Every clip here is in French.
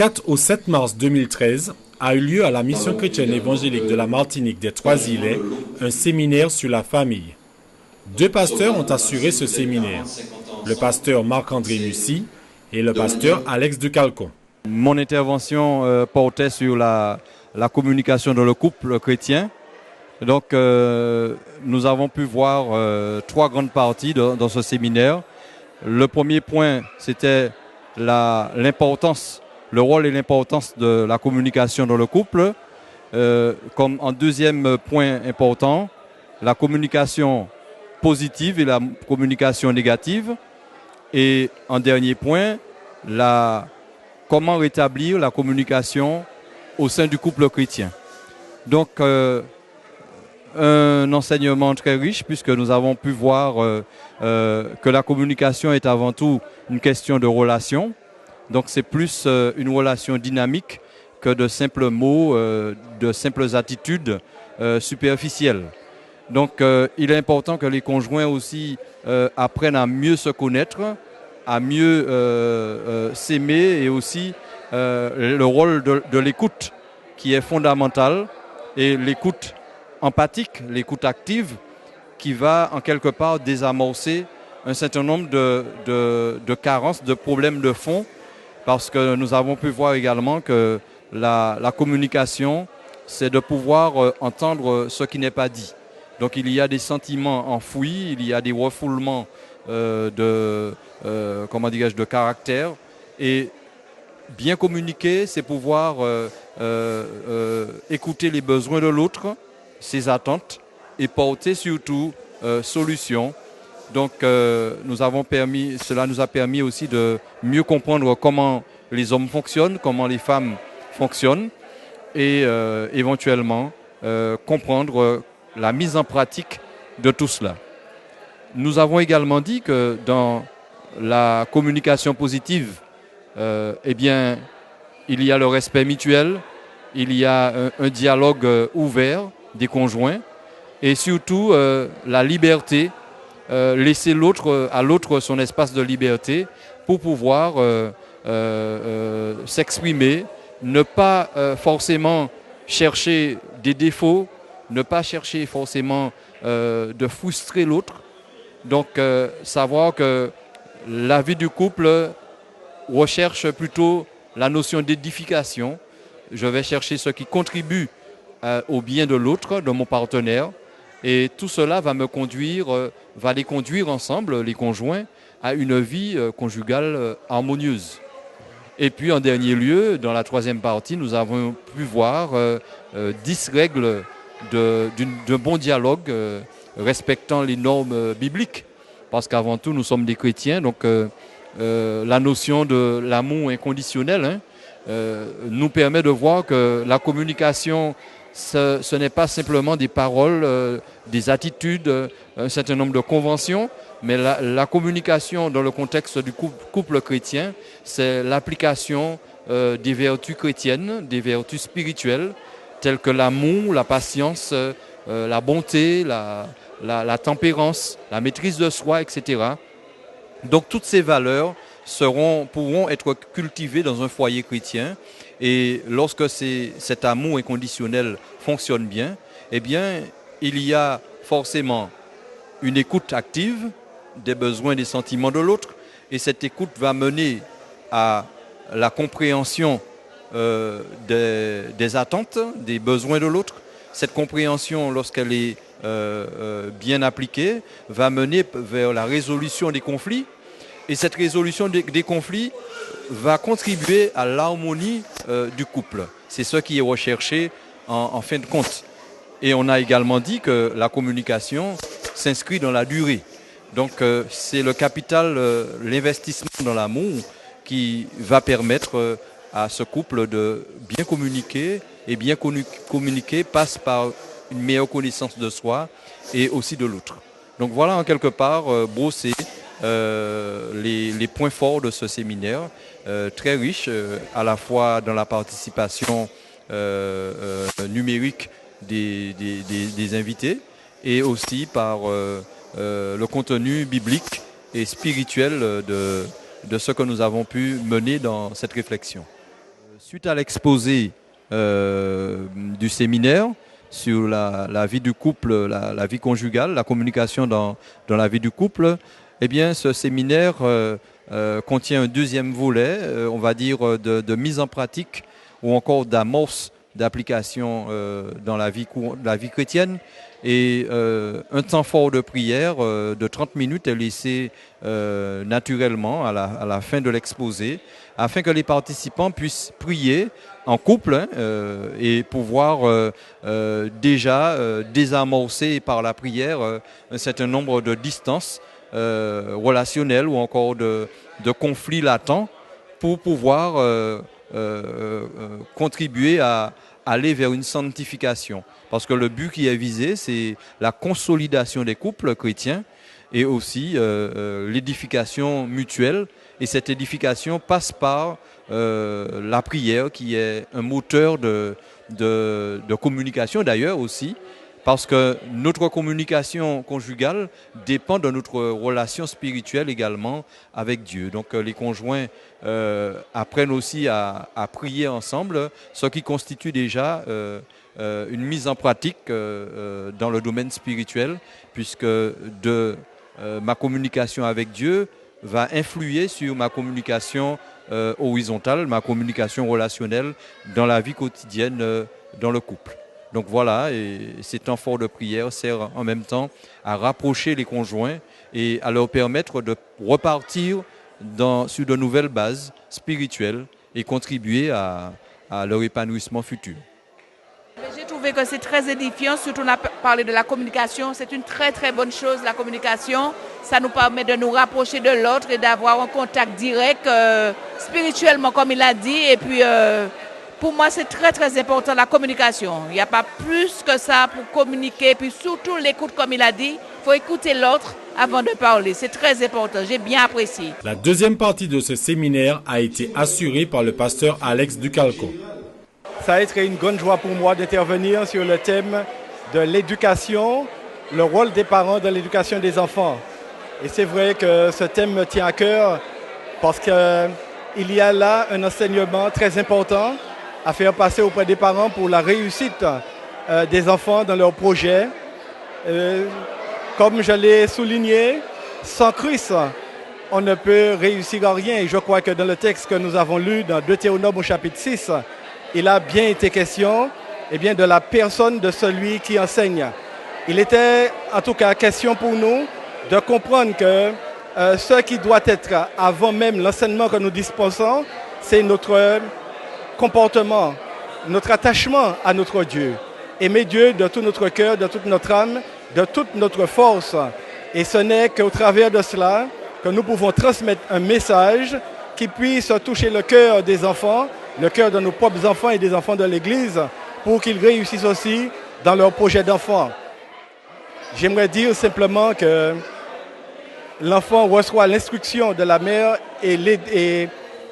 4 au 7 mars 2013 a eu lieu à la Mission chrétienne évangélique de la Martinique des Trois-Îlets un séminaire sur la famille. Deux pasteurs ont assuré ce séminaire, le pasteur Marc-André Mussy et le pasteur Alex de Calcon. Mon intervention portait sur la communication dans le couple chrétien. Donc nous avons pu voir trois grandes parties dans ce séminaire. Le premier point, c'était l'importance, le rôle et l'importance de la communication dans le couple. Comme en deuxième point important, la communication positive et la communication négative. Et en dernier point, comment rétablir la communication au sein du couple chrétien. Donc, un enseignement très riche puisque nous avons pu voir que la communication est avant tout une question de relation. Donc, c'est plus une relation dynamique que de simples mots, de simples attitudes superficielles. Donc, il est important que les conjoints aussi apprennent à mieux se connaître, à mieux s'aimer et aussi le rôle de l'écoute qui est fondamental et l'écoute empathique, l'écoute active qui va en quelque part désamorcer un certain nombre de carences, de problèmes de fond parce que nous avons pu voir également que la communication, c'est de pouvoir entendre ce qui n'est pas dit. Donc il y a des sentiments enfouis, il y a des refoulements de caractère. Et bien communiquer, c'est pouvoir écouter les besoins de l'autre, ses attentes, et porter surtout solutions. Donc cela nous a permis aussi de mieux comprendre comment les hommes fonctionnent, comment les femmes fonctionnent, et éventuellement comprendre la mise en pratique de tout cela. Nous avons également dit que dans la communication positive, il y a le respect mutuel, il y a un dialogue ouvert des conjoints et surtout la liberté, laisser à l'autre son espace de liberté pour pouvoir s'exprimer, ne pas forcément chercher des défauts, ne pas chercher forcément de frustrer l'autre. Donc, savoir que la vie du couple recherche plutôt la notion d'édification. Je vais chercher ce qui contribue au bien de l'autre, de mon partenaire. Et tout cela va les conduire ensemble, les conjoints, à une vie conjugale harmonieuse. Et puis, en dernier lieu, dans la troisième partie, nous avons pu voir 10 règles de bon dialogue respectant les normes bibliques. Parce qu'avant tout, nous sommes des chrétiens, donc la notion de l'amour inconditionnel nous permet de voir que la communication, ce n'est pas simplement des paroles, des attitudes, un certain nombre de conventions, mais la communication dans le contexte du couple chrétien, c'est l'application des vertus chrétiennes, des vertus spirituelles, telles que l'amour, la patience, la bonté, la tempérance, la maîtrise de soi, etc. Donc toutes ces valeurs pourront être cultivées dans un foyer chrétien et lorsque cet amour inconditionnel fonctionne bien, eh bien, il y a forcément une écoute active des besoins et des sentiments de l'autre et cette écoute va mener à la compréhension des attentes, des besoins de l'autre. Cette compréhension, lorsqu'elle est bien appliquée, va mener vers la résolution des conflits. Et cette résolution des conflits va contribuer à l'harmonie du couple. C'est ce qui est recherché en fin de compte. Et on a également dit que la communication s'inscrit dans la durée. Donc c'est le capital, l'investissement dans l'amour qui va permettre à ce couple de bien communiquer. Et bien communiquer passe par une meilleure connaissance de soi et aussi de l'autre. Donc voilà en quelque part brosser les points forts de ce séminaire, très riche à la fois dans la participation numérique des invités et aussi par le contenu biblique et spirituel de ce que nous avons pu mener dans cette réflexion. suite à l'exposé du séminaire sur la vie du couple, la vie conjugale, la communication dans la vie du couple, eh bien, ce séminaire contient un deuxième volet, on va dire, de mise en pratique ou encore d'amorce d'application dans la vie chrétienne. Et un temps fort de prière de 30 minutes est laissé naturellement à la fin de l'exposé, afin que les participants puissent prier en couple et pouvoir déjà désamorcer par la prière un certain nombre de distances relationnelles ou encore de conflits latents pour pouvoir contribuer à aller vers une sanctification. Parce que le but qui est visé, c'est la consolidation des couples chrétiens et aussi l'édification mutuelle. Et cette édification passe par la prière, qui est un moteur de communication d'ailleurs aussi, parce que notre communication conjugale dépend de notre relation spirituelle également avec Dieu. Donc les conjoints apprennent aussi à prier ensemble, ce qui constitue déjà une mise en pratique dans le domaine spirituel, puisque ma communication avec Dieu va influer sur ma communication horizontale, ma communication relationnelle dans la vie quotidienne dans le couple. Donc voilà, et ces temps forts de prière servent en même temps à rapprocher les conjoints et à leur permettre de repartir sur de nouvelles bases spirituelles et contribuer à leur épanouissement futur. J'ai trouvé que c'est très édifiant, surtout on a parlé de la communication. C'est une très très bonne chose, la communication. Ça nous permet de nous rapprocher de l'autre et d'avoir un contact direct spirituellement, comme il a dit. Et puis, pour moi, c'est très très important la communication. Il n'y a pas plus que ça pour communiquer. Puis surtout l'écoute, comme il a dit. Il faut écouter l'autre avant de parler. C'est très important. J'ai bien apprécié. La deuxième partie de ce séminaire a été assurée par le pasteur Alex Ducalco. Ça a été une grande joie pour moi d'intervenir sur le thème de l'éducation, le rôle des parents dans l'éducation des enfants. Et c'est vrai que ce thème me tient à cœur parce qu'il y a là un enseignement très important à faire passer auprès des parents pour la réussite des enfants dans leurs projets. Comme je l'ai souligné, sans Christ, on ne peut réussir à rien. Et je crois que dans le texte que nous avons lu dans Deutéronome au chapitre 6, il a bien été question de la personne de celui qui enseigne. Il était en tout cas question pour nous de comprendre que ce qui doit être avant même l'enseignement que nous dispensons, c'est notre comportement, notre attachement à notre Dieu. Aimer Dieu de tout notre cœur, de toute notre âme, de toute notre force. Et ce n'est qu'au travers de cela que nous pouvons transmettre un message qui puisse toucher le cœur des enfants, le cœur de nos propres enfants et des enfants de l'Église, pour qu'ils réussissent aussi dans leur projet d'enfant. J'aimerais dire simplement que l'enfant reçoit l'instruction de la mère et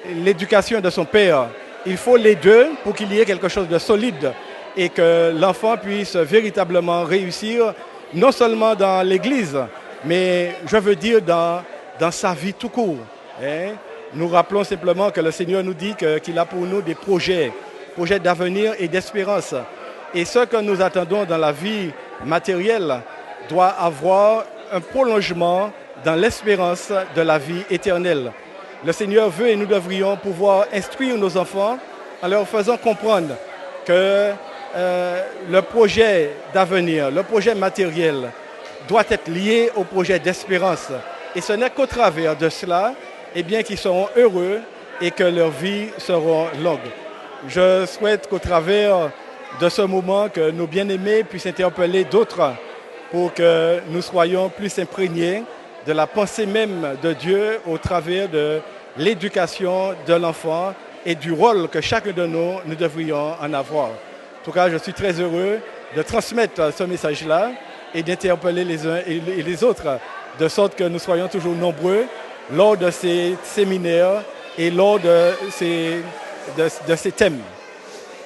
l'éducation de son père. Il faut les deux pour qu'il y ait quelque chose de solide et que l'enfant puisse véritablement réussir, non seulement dans l'Église, mais je veux dire dans sa vie tout court. Nous rappelons simplement que le Seigneur nous dit qu'il a pour nous des projets d'avenir et d'espérance. Et ce que nous attendons dans la vie matérielle doit avoir un prolongement dans l'espérance de la vie éternelle. Le Seigneur veut et nous devrions pouvoir instruire nos enfants en leur faisant comprendre que le projet d'avenir, le projet matériel doit être lié au projet d'espérance. Et ce n'est qu'au travers de cela qu'ils seront heureux et que leur vie sera longue. Je souhaite qu'au travers de ce moment, que nos bien-aimés puissent interpeller d'autres pour que nous soyons plus imprégnés de la pensée même de Dieu au travers de l'éducation de l'enfant et du rôle que chacun de nous devrions en avoir. En tout cas, je suis très heureux de transmettre ce message-là et d'interpeller les uns et les autres, de sorte que nous soyons toujours nombreux lors de ces séminaires et lors de ces thèmes.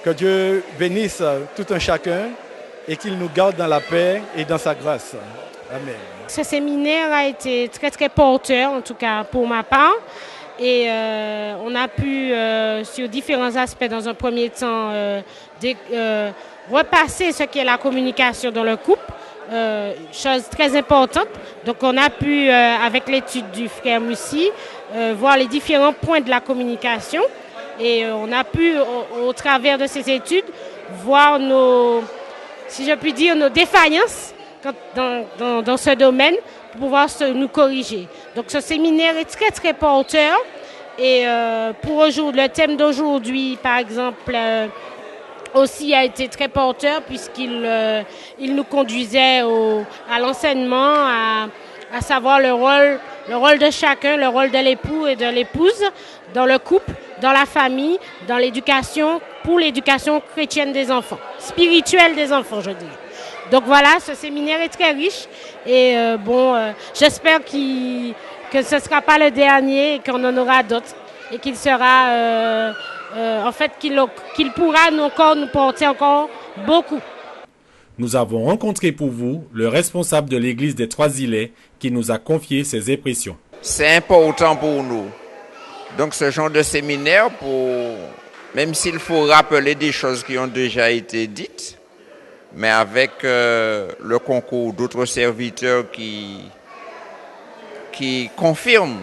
Que Dieu bénisse tout un chacun et qu'il nous garde dans la paix et dans sa grâce. Amen. Ce séminaire a été très très porteur, en tout cas pour ma part. Et on a pu, sur différents aspects, dans un premier temps, repasser ce qu'est la communication dans le couple, chose très importante. Donc on a pu, avec l'étude du frère Mussi, voir les différents points de la communication. Et on a pu, au travers de ces études, voir si je puis dire, nos défaillances dans ce domaine pour pouvoir nous corriger. Donc ce séminaire est très très porteur et pour le thème d'aujourd'hui, par exemple, aussi a été très porteur puisqu'il nous conduisait à l'enseignement, à savoir le rôle de chacun, le rôle de l'époux et de l'épouse dans le couple, dans la famille, dans l'éducation, pour l'éducation chrétienne des enfants, spirituelle des enfants, je dis. Donc voilà, ce séminaire est très riche et j'espère que ce ne sera pas le dernier et qu'on en aura d'autres et qu'il sera, qu'il pourra nous porter encore beaucoup. Nous avons rencontré pour vous le responsable de l'église des Trois-Îlets qui nous a confié ses impressions. C'est important pour nous. Donc ce genre de séminaire, même s'il faut rappeler des choses qui ont déjà été dites, mais avec le concours d'autres serviteurs qui confirment.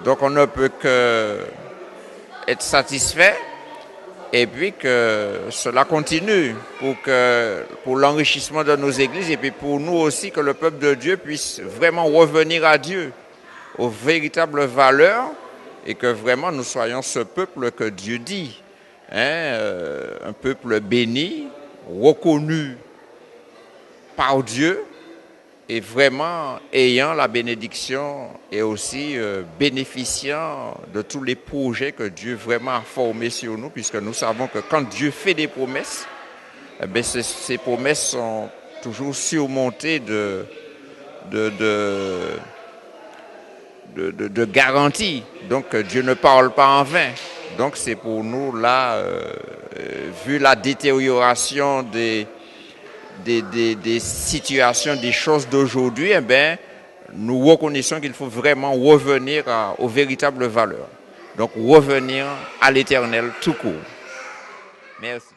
Donc on ne peut qu'être satisfait et puis que cela continue pour l'enrichissement de nos églises et puis pour nous aussi que le peuple de Dieu puisse vraiment revenir à Dieu, aux véritables valeurs et que vraiment nous soyons ce peuple que Dieu dit, un peuple béni, reconnu par Dieu et vraiment ayant la bénédiction et aussi bénéficiant de tous les projets que Dieu vraiment a formés sur nous, puisque nous savons que quand Dieu fait des promesses, ces promesses sont toujours surmontées de garanties. Donc Dieu ne parle pas en vain. Donc c'est pour nous là, vu la détérioration des situations, des choses d'aujourd'hui, nous reconnaissons qu'il faut vraiment revenir aux véritables valeurs. Donc revenir à l'Éternel tout court. Merci.